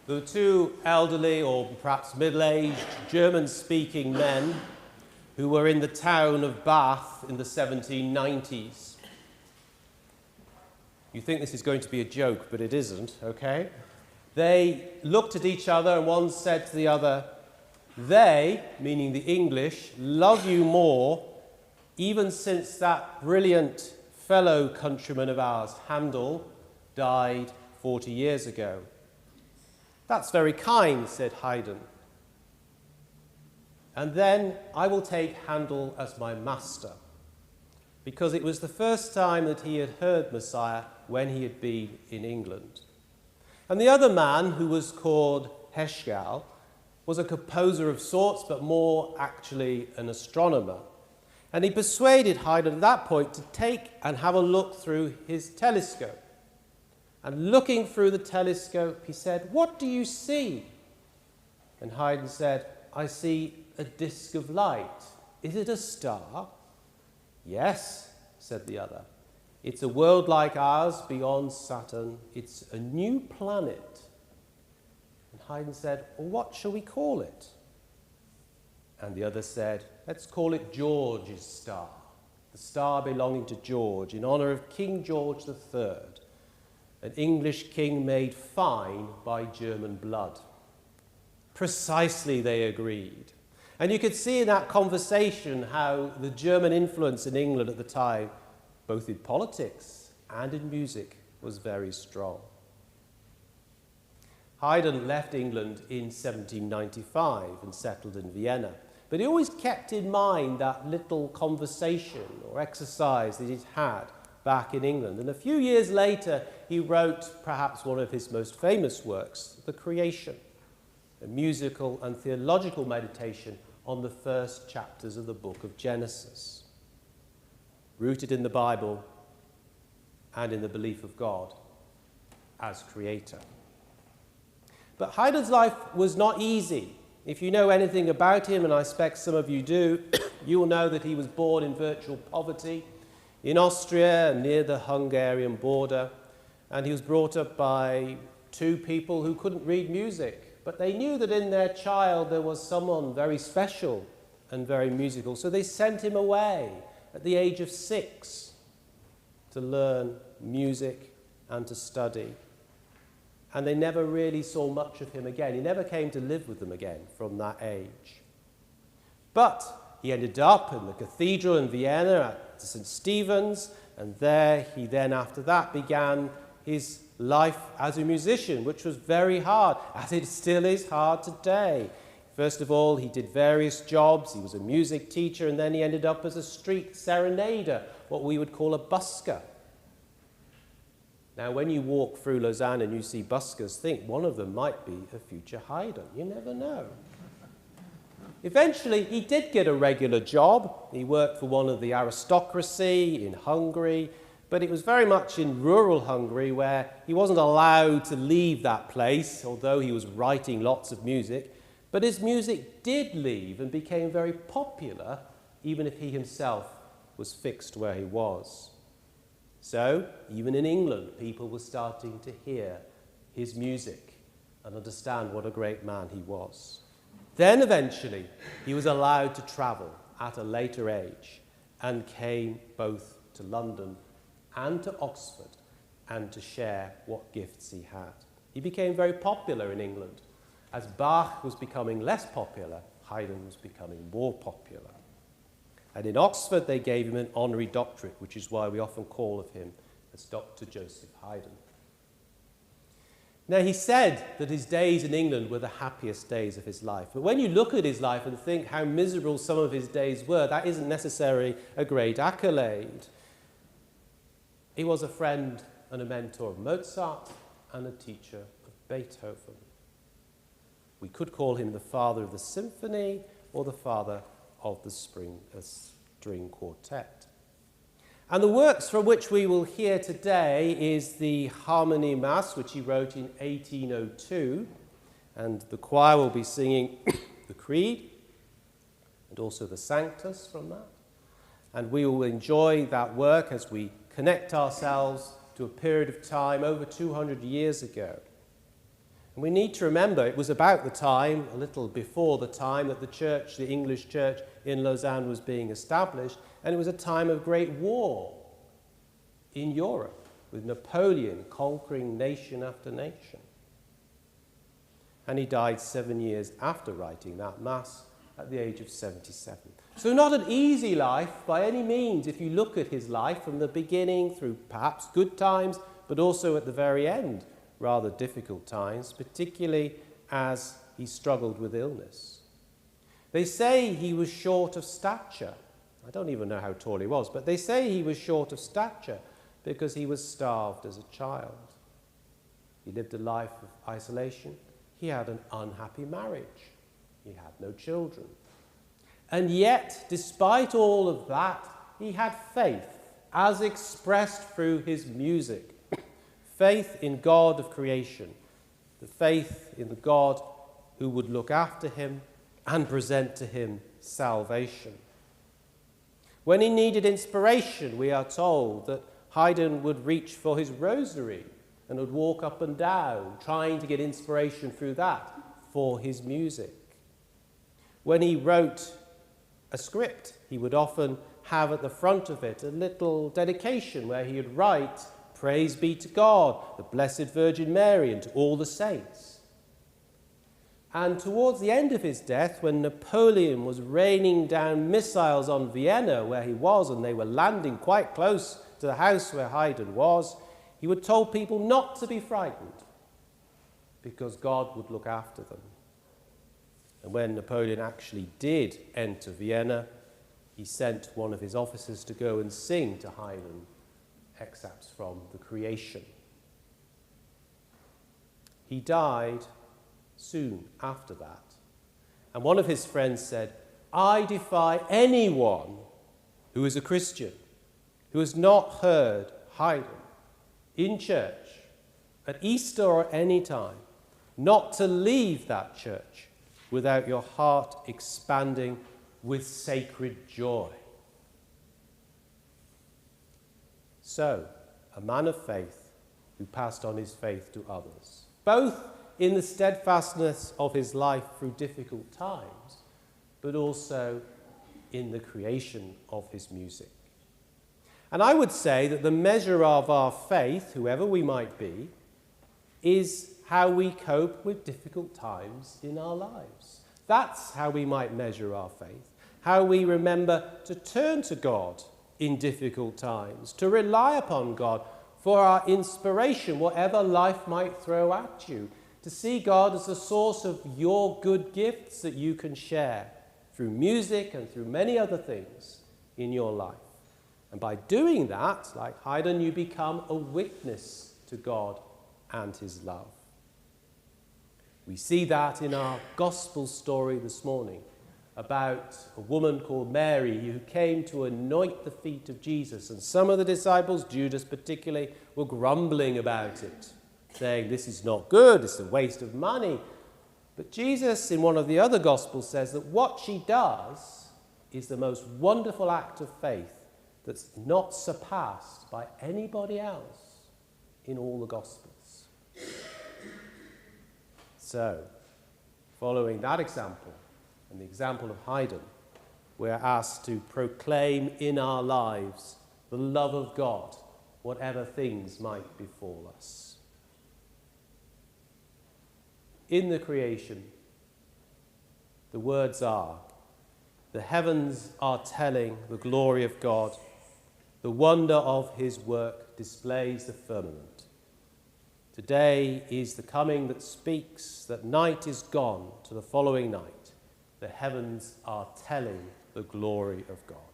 There were two elderly or perhaps middle-aged German-speaking men who were in the town of Bath in the 1790s. You think this is going to be a joke, but it isn't, okay? They looked at each other and one said to the other, "They," meaning the English, "love you more even since that brilliant fellow countryman of ours, Handel, died 40 years ago." "That's very kind," said Haydn. "And then I will take Handel as my master," because it was the first time that he had heard Messiah when he had been in England. And the other man, who was called Heschel, was a composer of sorts, but more actually an astronomer. And he persuaded Haydn at that point to take and have a look through his telescope. And looking through the telescope, he said, "What do you see?" And Haydn said, "I see a disk of light. Is it a star?" "Yes," said the other. "It's a world like ours beyond Saturn. It's a new planet." And Haydn said, "Well, what shall we call it?" And the other said, "Let's call it George's star, the star belonging to George, in honor of King George III, an English king made fine by German blood." Precisely, they agreed. And you could see in that conversation how the German influence in England at the time, both in politics and in music, was very strong. Haydn left England in 1795 and settled in Vienna. But he always kept in mind that little conversation or exercise that he'd had back in England. And a few years later, he wrote perhaps one of his most famous works, The Creation, a musical and theological meditation on the first chapters of the book of Genesis, rooted in the Bible and in the belief of God as creator. But Haydn's life was not easy. If you know anything about him, and I expect some of you do, you will know that he was born in virtual poverty in Austria near the Hungarian border, and he was brought up by two people who couldn't read music, but they knew that in their child there was someone very special and very musical, so they sent him away at the age of 6 to learn music and to study. And they never really saw much of him again. He never came to live with them again from that age. But he ended up in the cathedral in Vienna at St. Stephen's, and there he then, after that, began his life as a musician, which was very hard, as it still is hard today. First of all, he did various jobs. He was a music teacher, and then he ended up as a street serenader, what we would call a busker. Now, when you walk through Lausanne and you see buskers, think one of them might be a future Haydn. You never know. Eventually, he did get a regular job. He worked for one of the aristocracy in Hungary, but it was very much in rural Hungary where he wasn't allowed to leave that place, although he was writing lots of music. But his music did leave and became very popular, even if he himself was fixed where he was. So, even in England, people were starting to hear his music and understand what a great man he was. Then, eventually, he was allowed to travel at a later age and came both to London and to Oxford and to share what gifts he had. He became very popular in England. As Bach was becoming less popular, Haydn was becoming more popular. And in Oxford, they gave him an honorary doctorate, which is why we often call of him as Dr. Joseph Haydn. Now, he said that his days in England were the happiest days of his life. But when you look at his life and think how miserable some of his days were, that isn't necessarily a great accolade. He was a friend and a mentor of Mozart and a teacher of Beethoven. We could call him the father of the symphony or the father of the string quartet. And the works from which we will hear today is the Harmony Mass, which he wrote in 1802, and the choir will be singing the Creed and also the Sanctus from that. And we will enjoy that work as we connect ourselves to a period of time over 200 years ago. And we need to remember it was about the time, a little before the time, that the English church in Lausanne was being established, and it was a time of great war in Europe, with Napoleon conquering nation after nation. And he died 7 years after writing that Mass at the age of 77. So not an easy life by any means if you look at his life from the beginning through perhaps good times, but also at the very end, rather difficult times, particularly as he struggled with illness. They say he was short of stature. I don't even know how tall he was, but they say he was short of stature because he was starved as a child. He lived a life of isolation. He had an unhappy marriage. He had no children. And yet, despite all of that, he had faith, as expressed through his music. Faith in God of creation, the faith in the God who would look after him and present to him salvation. When he needed inspiration, we are told that Haydn would reach for his rosary and would walk up and down, trying to get inspiration through that for his music. When he wrote a script, he would often have at the front of it a little dedication where he would write, "Praise be to God, the Blessed Virgin Mary, and to all the saints." And towards the end of his death, when Napoleon was raining down missiles on Vienna, where he was, and they were landing quite close to the house where Haydn was, he would tell people not to be frightened, because God would look after them. And when Napoleon actually did enter Vienna, he sent one of his officers to go and sing to Haydn excerpts from the Creation. He died soon after that. And one of his friends said, "I defy anyone who is a Christian, who has not heard Haydn in church, at Easter or any time, not to leave that church without your heart expanding with sacred joy." So, a man of faith who passed on his faith to others, both in the steadfastness of his life through difficult times, but also in the creation of his music. And I would say that the measure of our faith, whoever we might be, is how we cope with difficult times in our lives. That's how we might measure our faith, how we remember to turn to God in difficult times, to rely upon God for our inspiration, whatever life might throw at you, to see God as the source of your good gifts that you can share through music and through many other things in your life. And by doing that, like Haydn, you become a witness to God and his love. We see that in our gospel story this morning about a woman called Mary who came to anoint the feet of Jesus. And some of the disciples, Judas particularly, were grumbling about it, saying, "This is not good, it's a waste of money." But Jesus, in one of the other gospels, says that what she does is the most wonderful act of faith that's not surpassed by anybody else in all the gospels. So, following that example, and the example of Haydn, we are asked to proclaim in our lives the love of God, whatever things might befall us. In the creation, the words are, "The heavens are telling the glory of God. The wonder of his work displays the firmament. Today is the coming that speaks that night is gone to the following night. The heavens are telling the glory of God."